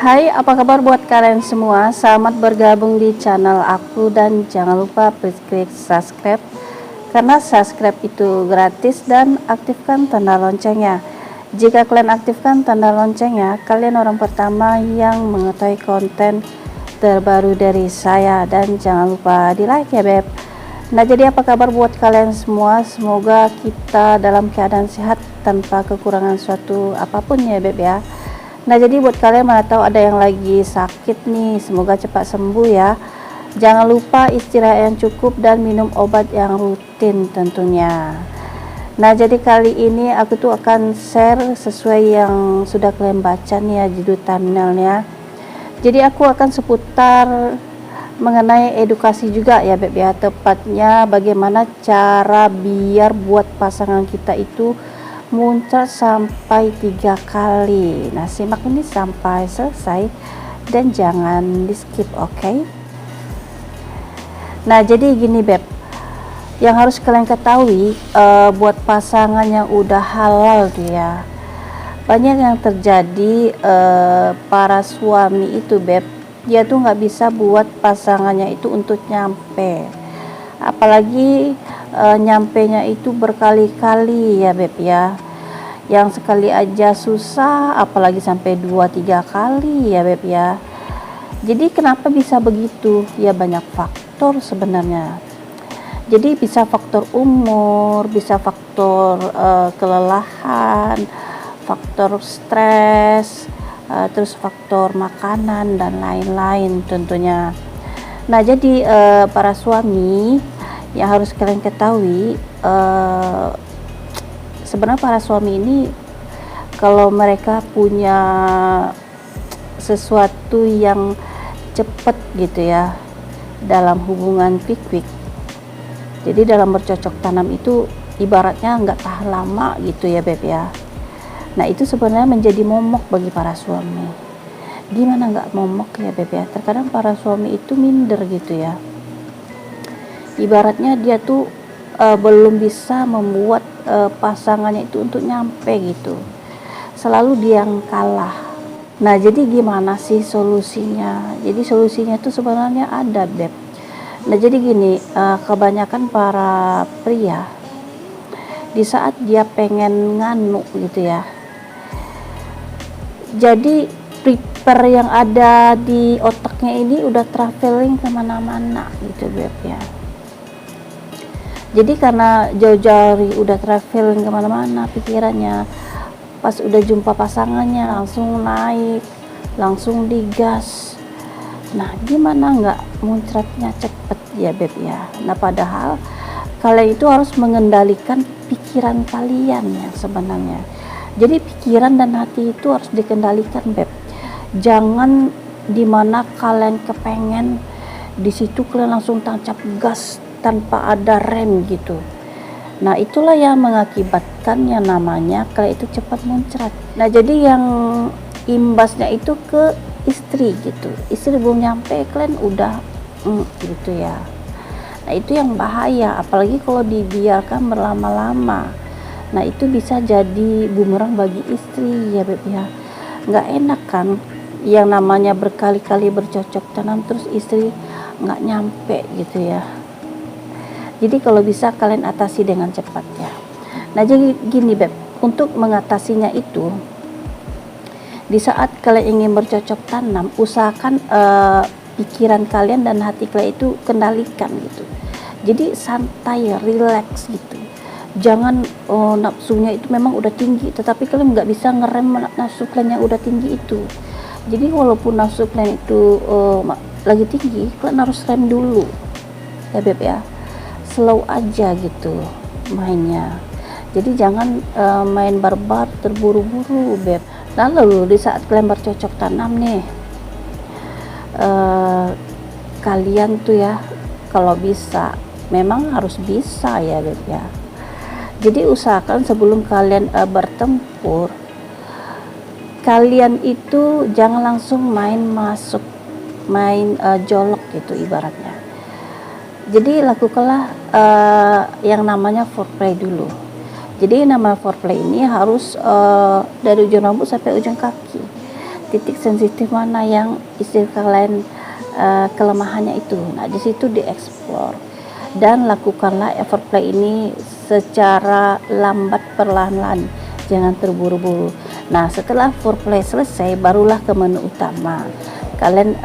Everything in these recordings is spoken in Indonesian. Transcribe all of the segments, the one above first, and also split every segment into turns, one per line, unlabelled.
Hai, apa kabar buat kalian semua? Selamat bergabung di channel aku dan jangan lupa klik subscribe karena subscribe itu gratis dan aktifkan tanda loncengnya. Jika kalian aktifkan tanda loncengnya, kalian orang pertama yang mengetahui konten terbaru dari saya dan jangan lupa di like ya beb. Nah jadi apa kabar buat kalian semua? Semoga kita dalam keadaan sehat tanpa kekurangan suatu apapun ya beb ya. Nah jadi buat kalian mana tahu ada yang lagi sakit nih, semoga cepat sembuh ya. Jangan lupa istirahat yang cukup dan minum obat yang rutin tentunya. Nah jadi kali ini aku tuh akan share sesuai yang sudah kalian baca nih ya judul thumbnailnya. Jadi aku akan seputar mengenai edukasi juga ya beb ya, tepatnya bagaimana cara biar buat pasangan kita itu muncrat sampai 3 kali. Nah simak ini sampai selesai dan jangan di skip, oke? Nah jadi gini beb, yang harus kalian ketahui buat pasangan yang udah halal tuh ya, banyak yang terjadi para suami itu beb, dia tuh nggak bisa buat pasangannya itu untuk nyampe, apalagi nyampenya itu berkali-kali ya beb ya, yang sekali aja susah apalagi sampai 2-3 kali ya beb ya. Jadi kenapa bisa begitu ya, banyak faktor sebenarnya. Jadi bisa faktor umur, bisa faktor kelelahan, faktor stres, terus faktor makanan dan lain-lain tentunya. Nah jadi para suami yang harus kalian ketahui, sebenarnya para suami ini kalau mereka punya sesuatu yang cepat gitu ya dalam hubungan quick, jadi dalam bercocok tanam itu ibaratnya nggak tahan lama gitu ya beb ya. Nah itu sebenarnya menjadi momok bagi para suami. Gimana nggak momok ya beb ya, terkadang para suami itu minder gitu ya, ibaratnya dia tuh belum bisa membuat pasangannya itu untuk nyampe gitu, selalu dia yang kalah. Nah jadi gimana sih solusinya? Jadi solusinya itu sebenarnya ada beb. Nah jadi gini, kebanyakan para pria di saat dia pengen nganu gitu ya, jadi prepare yang ada di otaknya ini udah traveling kemana-mana gitu beb ya. Jadi karena jauh-jauh udah traveling kemana-mana pikirannya, pas udah jumpa pasangannya langsung naik, langsung digas. Nah gimana nggak muncratnya cepet ya beb ya. Nah padahal kalian itu harus mengendalikan pikiran kalian ya sebenarnya. Jadi pikiran dan hati itu harus dikendalikan beb. Jangan dimana kalian kepengen, di situ kalian langsung tancap gas tanpa ada rem gitu. Nah itulah yang mengakibatkan yang namanya kalian itu cepat muncrat. Nah jadi yang imbasnya itu ke istri gitu, istri belum nyampe kalian udah gitu ya. Nah itu yang bahaya, apalagi kalau dibiarkan berlama-lama. Nah itu bisa jadi bumerang bagi istri ya beb ya. Nggak enak kan yang namanya berkali-kali bercocok tanam terus istri nggak nyampe gitu ya. Jadi kalau bisa kalian atasi dengan cepat ya. Nah jadi gini beb, untuk mengatasinya itu, di saat kalian ingin bercocok tanam, usahakan pikiran kalian dan hati kalian itu kendalikan gitu. Jadi santai, relax gitu. Jangan nafsunya itu memang udah tinggi, tetapi kalian nggak bisa ngerem nafsu kalian yang udah tinggi itu. Jadi walaupun nafsu kalian itu lagi tinggi, kalian harus rem dulu ya beb ya. Slow aja gitu mainnya. Jadi jangan main barbar terburu-buru beb. Lalu di saat kalian bercocok tanam nih, kalian tuh ya kalau bisa, memang harus bisa ya beb ya. Jadi usahakan sebelum kalian bertempur, kalian itu jangan langsung main jolok gitu ibaratnya. Jadi lakukanlah yang namanya foreplay dulu. Jadi nama foreplay ini harus dari ujung rambut sampai ujung kaki. titik sensitif mana yang istri kalian kelemahannya itu. Nah, di situ dieksplor dan lakukanlah effort play ini secara lambat perlahan-lahan, jangan terburu-buru. Nah, setelah foreplay selesai, barulah ke menu utama. Kalian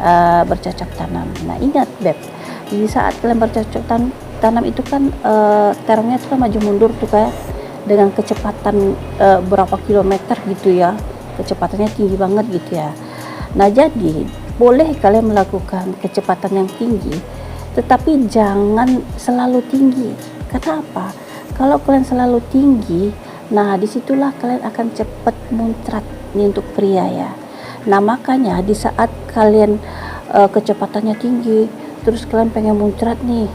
bercocok tanam. Nah, ingat Beb, di saat kalian bercocok tanam itu kan terongnya itu kan maju mundur tuh kayak dengan kecepatan berapa kilometer gitu ya, kecepatannya tinggi banget gitu ya. Nah, jadi boleh kalian melakukan kecepatan yang tinggi, tetapi jangan selalu tinggi. Karena apa? Kalau kalian selalu tinggi, nah disitulah kalian akan cepat muncrat nih untuk pria ya. Nah, makanya di saat kalian kecepatannya tinggi, terus kalian pengen muncrat nih,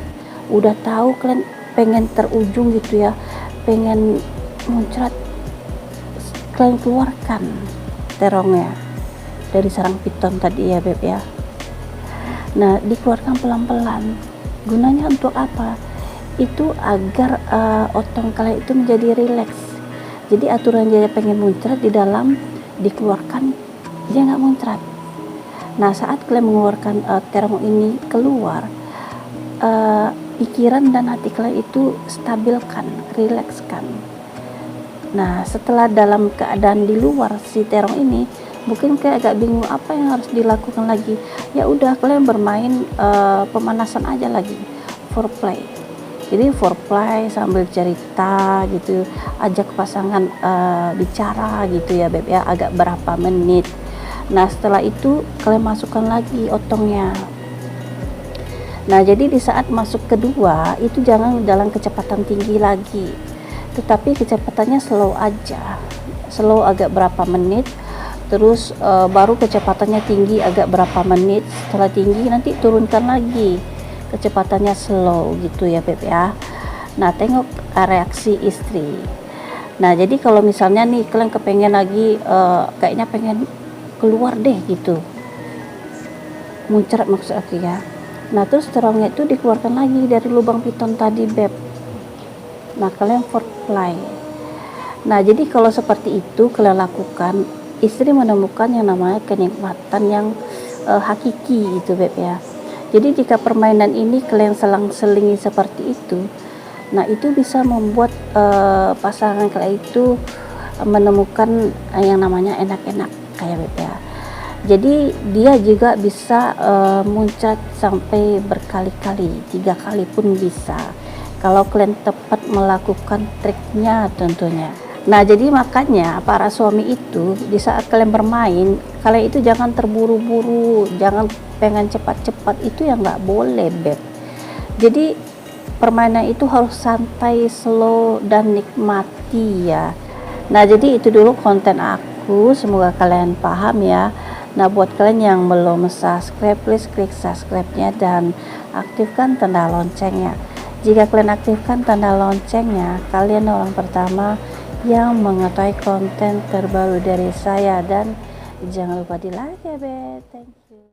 udah tahu kalian pengen terujung gitu ya, pengen muncrat, kalian keluarkan terongnya dari sarang piton tadi ya Beb ya. Nah, dikeluarkan pelan-pelan. Gunanya untuk apa? Itu agar otong kalian itu menjadi rileks. Jadi aturan dia pengen muncrat di dalam, dikeluarkan dia nggak muncrat. Nah, saat kalian mengeluarkan terong ini keluar, pikiran dan hati kalian itu stabilkan, rilekskan. Nah, setelah dalam keadaan di luar si terong ini, mungkin kayak agak bingung apa yang harus dilakukan lagi. Ya udah, kalian bermain pemanasan aja lagi, foreplay. Jadi foreplay sambil cerita gitu, ajak pasangan bicara gitu ya Beb ya, agak berapa menit. Nah, setelah itu kalian masukkan lagi otongnya. Nah, jadi di saat masuk kedua itu jangan dalam kecepatan tinggi lagi, tetapi kecepatannya slow aja, slow agak berapa menit, terus baru kecepatannya tinggi agak berapa menit, setelah tinggi nanti turunkan lagi kecepatannya slow gitu ya Beb ya. Nah, tengok reaksi istri. Nah, jadi kalau misalnya nih kalian kepengen lagi kayaknya pengen keluar deh gitu, muncrat maksud aku ya. Nah, terus terongnya itu dikeluarkan lagi dari lubang piton tadi Beb. Nah, kalian foreplay. Nah, jadi kalau seperti itu kalian lakukan, istri menemukan yang namanya kenikmatan yang hakiki gitu Beb ya. Jadi jika permainan ini kalian selang-selingi seperti itu, nah itu bisa membuat pasangan kalian itu menemukan yang namanya enak-enak kayak Beb ya. Jadi dia juga bisa muncrat sampai berkali-kali, 3 kali pun bisa, kalau kalian tepat melakukan triknya tentunya. Nah, jadi makanya para suami itu di saat kalian bermain, kalian itu jangan terburu-buru, jangan pengen cepat-cepat, itu yang nggak boleh Beb. Jadi permainan itu harus santai, slow, dan nikmati ya. Nah, jadi itu dulu konten aku, semoga kalian paham ya. Nah, buat kalian yang belum subscribe, please klik subscribe-nya dan aktifkan tanda loncengnya. Jika kalian aktifkan tanda loncengnya, kalian orang pertama yang mengetahui konten terbaru dari saya. Dan jangan lupa di like ya Beb. Thank you.